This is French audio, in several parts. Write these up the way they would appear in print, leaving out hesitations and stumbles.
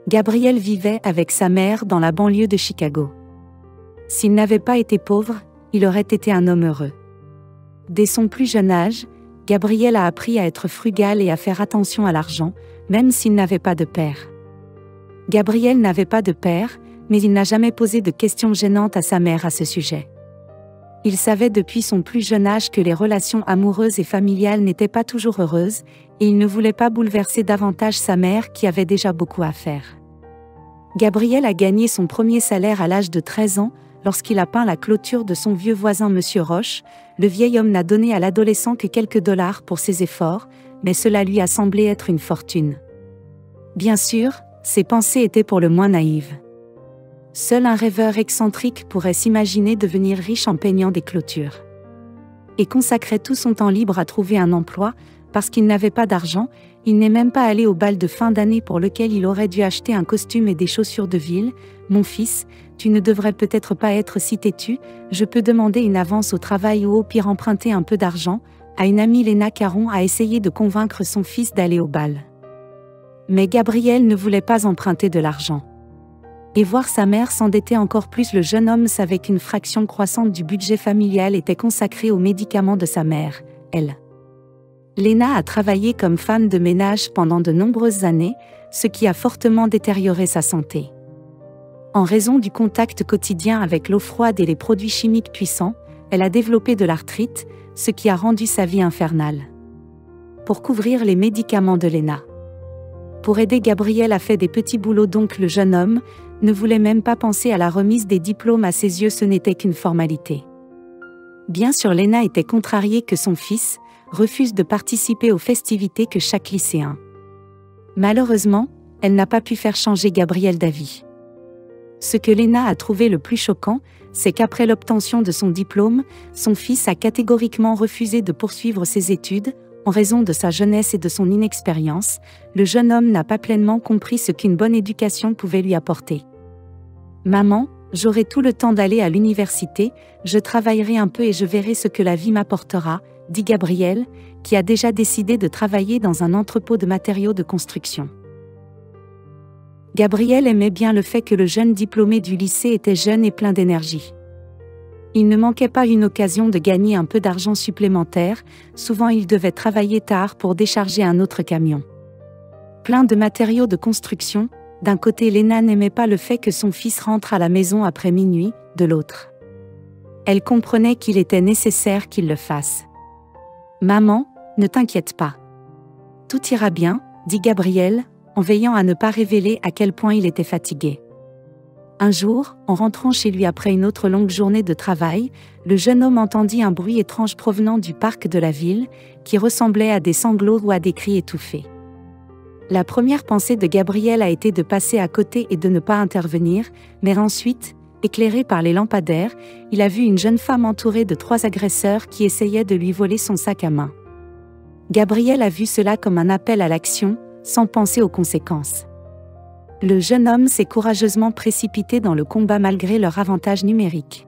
Gabriel vivait avec sa mère dans la banlieue de Chicago. S'il n'avait pas été pauvre, il aurait été un homme heureux. Dès son plus jeune âge, Gabriel a appris à être frugal et à faire attention à l'argent, même s'il n'avait pas de père. Gabriel n'avait pas de père, mais il n'a jamais posé de questions gênantes à sa mère à ce sujet. Il savait depuis son plus jeune âge que les relations amoureuses et familiales n'étaient pas toujours heureuses, et il ne voulait pas bouleverser davantage sa mère qui avait déjà beaucoup à faire. Gabriel a gagné son premier salaire à l'âge de 13 ans, lorsqu'il a peint la clôture de son vieux voisin Monsieur Roche. Le vieil homme n'a donné à l'adolescent que quelques dollars pour ses efforts, mais cela lui a semblé être une fortune. Bien sûr, ses pensées étaient pour le moins naïves. Seul un rêveur excentrique pourrait s'imaginer devenir riche en peignant des clôtures. Et consacrait tout son temps libre à trouver un emploi, parce qu'il n'avait pas d'argent, il n'est même pas allé au bal de fin d'année pour lequel il aurait dû acheter un costume et des chaussures de ville. « Mon fils, tu ne devrais peut-être pas être si têtu, je peux demander une avance au travail ou au pire emprunter un peu d'argent », à une amie. Léna Caron a essayé de convaincre son fils d'aller au bal. Mais Gabriel ne voulait pas emprunter de l'argent. Et voir sa mère s'endetter encore plus, le jeune homme savait qu'une fraction croissante du budget familial était consacrée aux médicaments de sa mère, elle. Léna a travaillé comme femme de ménage pendant de nombreuses années, ce qui a fortement détérioré sa santé. En raison du contact quotidien avec l'eau froide et les produits chimiques puissants, elle a développé de l'arthrite, ce qui a rendu sa vie infernale. Pour couvrir les médicaments de Léna. Pour aider Gabriel a fait des petits boulots, donc le jeune homme ne voulait même pas penser à la remise des diplômes. À ses yeux, ce n'était qu'une formalité. Bien sûr, Léna était contrariée que son fils refuse de participer aux festivités que chaque lycéen. Malheureusement, elle n'a pas pu faire changer Gabriel d'avis. Ce que Léna a trouvé le plus choquant, c'est qu'après l'obtention de son diplôme, son fils a catégoriquement refusé de poursuivre ses études. En raison de sa jeunesse et de son inexpérience, le jeune homme n'a pas pleinement compris ce qu'une bonne éducation pouvait lui apporter. « Maman, j'aurai tout le temps d'aller à l'université, je travaillerai un peu et je verrai ce que la vie m'apportera », dit Gabriel, qui a déjà décidé de travailler dans un entrepôt de matériaux de construction. Gabriel aimait bien le fait que le jeune diplômé du lycée était jeune et plein d'énergie. Il ne manquait pas une occasion de gagner un peu d'argent supplémentaire, souvent il devait travailler tard pour décharger un autre camion. Plein de matériaux de construction, d'un côté Léna n'aimait pas le fait que son fils rentre à la maison après minuit, de l'autre. Elle comprenait qu'il était nécessaire qu'il le fasse. « Maman, ne t'inquiète pas. Tout ira bien, » dit Gabriel, en veillant à ne pas révéler à quel point il était fatigué. Un jour, en rentrant chez lui après une autre longue journée de travail, le jeune homme entendit un bruit étrange provenant du parc de la ville, qui ressemblait à des sanglots ou à des cris étouffés. La première pensée de Gabriel a été de passer à côté et de ne pas intervenir, mais ensuite, éclairé par les lampadaires, il a vu une jeune femme entourée de 3 agresseurs qui essayaient de lui voler son sac à main. Gabriel a vu cela comme un appel à l'action, sans penser aux conséquences. Le jeune homme s'est courageusement précipité dans le combat malgré leur avantage numérique.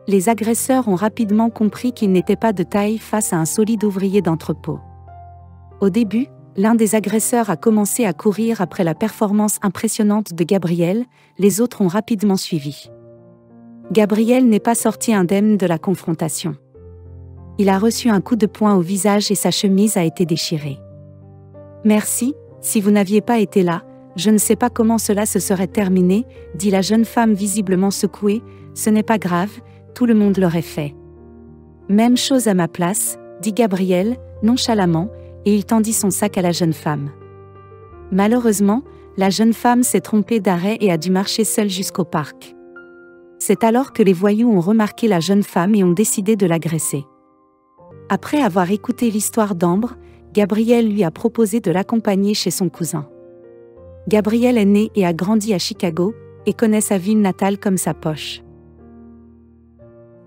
Les agresseurs ont rapidement compris qu'ils n'étaient pas de taille face à un solide ouvrier d'entrepôt. Au début, l'un des agresseurs a commencé à courir après la performance impressionnante de Gabriel, les autres ont rapidement suivi. Gabriel n'est pas sorti indemne de la confrontation. Il a reçu un coup de poing au visage et sa chemise a été déchirée. « Merci, si vous n'aviez pas été là, je ne sais pas comment cela se serait terminé, » dit la jeune femme visiblement secouée. « Ce n'est pas grave, tout le monde l'aurait fait. »« Même chose à ma place, » dit Gabriel, nonchalamment, et il tendit son sac à la jeune femme. Malheureusement, la jeune femme s'est trompée d'arrêt et a dû marcher seule jusqu'au parc. C'est alors que les voyous ont remarqué la jeune femme et ont décidé de l'agresser. Après avoir écouté l'histoire d'Ambre, Gabriel lui a proposé de l'accompagner chez son cousin. Gabriel est né et a grandi à Chicago, et connaît sa ville natale comme sa poche.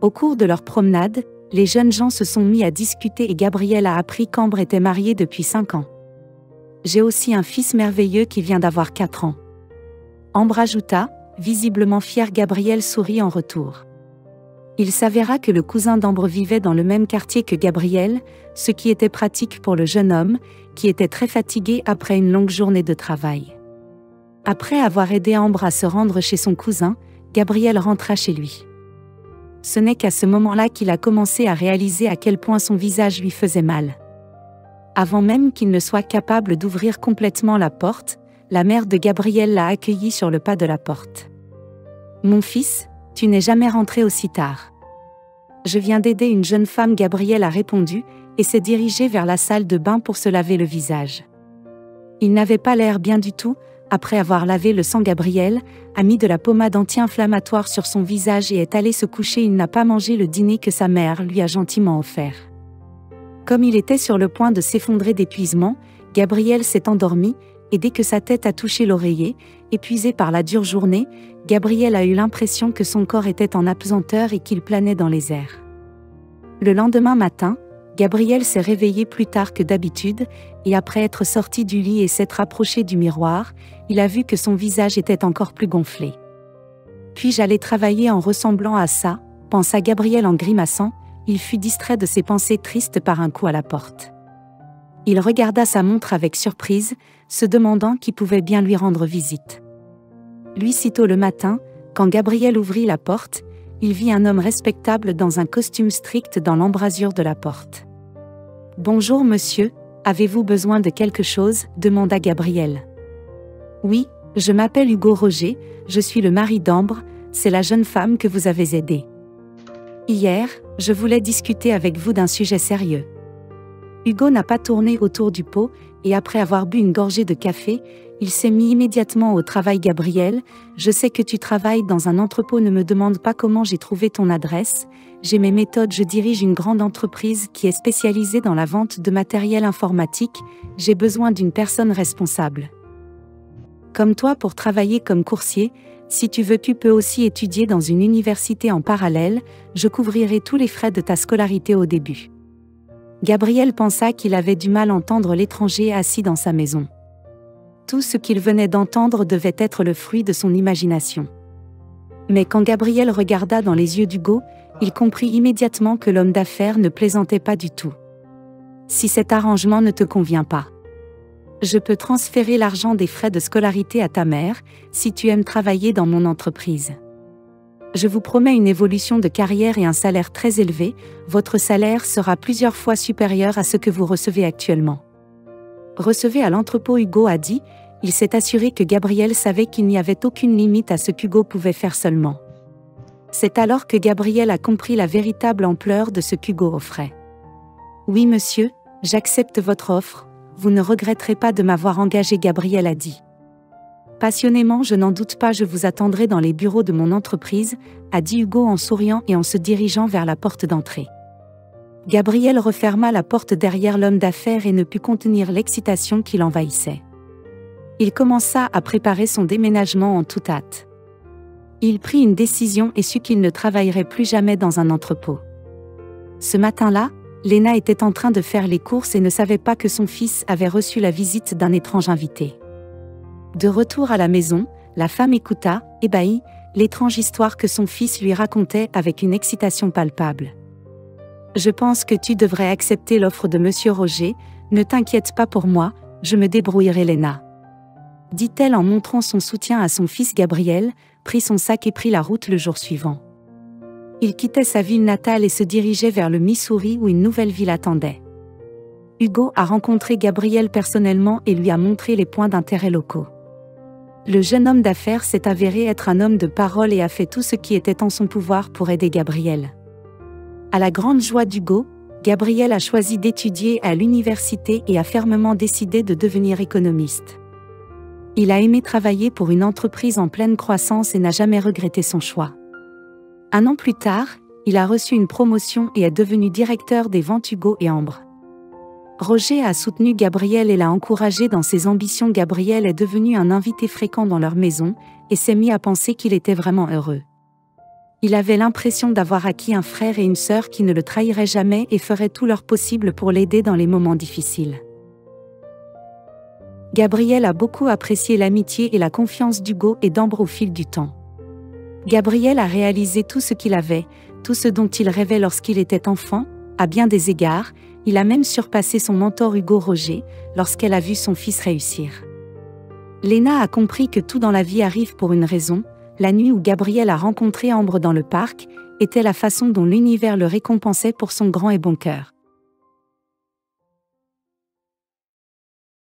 Au cours de leur promenade, les jeunes gens se sont mis à discuter et Gabriel a appris qu'Ambre était mariée depuis 5 ans. « J'ai aussi un fils merveilleux qui vient d'avoir 4 ans. » Ambre ajouta, visiblement fier. Gabriel sourit en retour. Il s'avéra que le cousin d'Ambre vivait dans le même quartier que Gabriel, ce qui était pratique pour le jeune homme, qui était très fatigué après une longue journée de travail. Après avoir aidé Ambre à se rendre chez son cousin, Gabriel rentra chez lui. Ce n'est qu'à ce moment-là qu'il a commencé à réaliser à quel point son visage lui faisait mal. Avant même qu'il ne soit capable d'ouvrir complètement la porte, la mère de Gabriel l'a accueilli sur le pas de la porte. « Mon fils, tu n'es jamais rentré aussi tard. » « Je viens d'aider une jeune femme. » Gabriel a répondu, et s'est dirigé vers la salle de bain pour se laver le visage. Il n'avait pas l'air bien du tout. Après avoir lavé le sang, Gabriel a mis de la pommade anti-inflammatoire sur son visage et est allé se coucher. Il n'a pas mangé le dîner que sa mère lui a gentiment offert. Comme il était sur le point de s'effondrer d'épuisement, Gabriel s'est endormi, et dès que sa tête a touché l'oreiller, épuisé par la dure journée, Gabriel a eu l'impression que son corps était en apesanteur et qu'il planait dans les airs. Le lendemain matin, Gabriel s'est réveillé plus tard que d'habitude, et après être sorti du lit et s'être approché du miroir, il a vu que son visage était encore plus gonflé. « Puis-je aller travailler en ressemblant à ça ?» pensa Gabriel en grimaçant. Il fut distrait de ses pensées tristes par un coup à la porte. Il regarda sa montre avec surprise, se demandant qui pouvait bien lui rendre visite. Lui, sitôt le matin, quand Gabriel ouvrit la porte, il vit un homme respectable dans un costume strict dans l'embrasure de la porte. « Bonjour monsieur, avez-vous besoin de quelque chose ?» demanda Gabriel. « Oui, je m'appelle Hugo Roger, je suis le mari d'Ambre, c'est la jeune femme que vous avez aidée. Hier, je voulais discuter avec vous d'un sujet sérieux. » Hugo n'a pas tourné autour du pot, et après avoir bu une gorgée de café, il s'est mis immédiatement au travail. « Gabriel, je sais que tu travailles dans un entrepôt. Ne me demande pas comment j'ai trouvé ton adresse. J'ai mes méthodes. Je dirige une grande entreprise qui est spécialisée dans la vente de matériel informatique. J'ai besoin d'une personne responsable. Comme toi pour travailler comme coursier. Si tu veux, tu peux aussi étudier dans une université en parallèle. Je couvrirai tous les frais de ta scolarité au début. » Gabriel pensa qu'il avait du mal à entendre l'étranger assis dans sa maison. Tout ce qu'il venait d'entendre devait être le fruit de son imagination. Mais quand Gabriel regarda dans les yeux d'Hugo, il comprit immédiatement que l'homme d'affaires ne plaisantait pas du tout. « Si cet arrangement ne te convient pas, je peux transférer l'argent des frais de scolarité à ta mère, si tu aimes travailler dans mon entreprise. Je vous promets une évolution de carrière et un salaire très élevé. Votre salaire sera plusieurs fois supérieur à ce que vous recevez actuellement. » Recevez à l'entrepôt, Hugo a dit. Il s'est assuré que Gabriel savait qu'il n'y avait aucune limite à ce qu'Hugo pouvait faire seulement. C'est alors que Gabriel a compris la véritable ampleur de ce qu'Hugo offrait. « Oui monsieur, j'accepte votre offre, vous ne regretterez pas de m'avoir engagé. » Gabriel a dit. « Passionnément, je n'en doute pas, je vous attendrai dans les bureaux de mon entreprise, » a dit Hugo en souriant et en se dirigeant vers la porte d'entrée. Gabriel referma la porte derrière l'homme d'affaires et ne put contenir l'excitation qui l'envahissait. Il commença à préparer son déménagement en toute hâte. Il prit une décision et sut qu'il ne travaillerait plus jamais dans un entrepôt. Ce matin-là, Léna était en train de faire les courses et ne savait pas que son fils avait reçu la visite d'un étrange invité. De retour à la maison, la femme écouta, ébahie, l'étrange histoire que son fils lui racontait avec une excitation palpable. « Je pense que tu devrais accepter l'offre de Monsieur Roger, ne t'inquiète pas pour moi, je me débrouillerai. » Léna, dit-elle en montrant son soutien à son fils. Gabriel prit son sac et prit la route le jour suivant. Il quittait sa ville natale et se dirigeait vers le Missouri où une nouvelle ville attendait. Hugo a rencontré Gabriel personnellement et lui a montré les points d'intérêt locaux. Le jeune homme d'affaires s'est avéré être un homme de parole et a fait tout ce qui était en son pouvoir pour aider Gabriel. À la grande joie d'Hugo, Gabriel a choisi d'étudier à l'université et a fermement décidé de devenir économiste. Il a aimé travailler pour une entreprise en pleine croissance et n'a jamais regretté son choix. Un an plus tard, il a reçu une promotion et est devenu directeur des ventes. Hugo et Ambre. Roger a soutenu Gabriel et l'a encouragé dans ses ambitions. Gabriel est devenu un invité fréquent dans leur maison et s'est mis à penser qu'il était vraiment heureux. Il avait l'impression d'avoir acquis un frère et une sœur qui ne le trahiraient jamais et feraient tout leur possible pour l'aider dans les moments difficiles. Gabriel a beaucoup apprécié l'amitié et la confiance d'Hugo et d'Ambre au fil du temps. Gabriel a réalisé tout ce qu'il avait, tout ce dont il rêvait lorsqu'il était enfant, à bien des égards. Il a même surpassé son mentor Hugo Roger, lorsqu'elle a vu son fils réussir. Lena a compris que tout dans la vie arrive pour une raison. La nuit où Gabriel a rencontré Ambre dans le parc était la façon dont l'univers le récompensait pour son grand et bon cœur.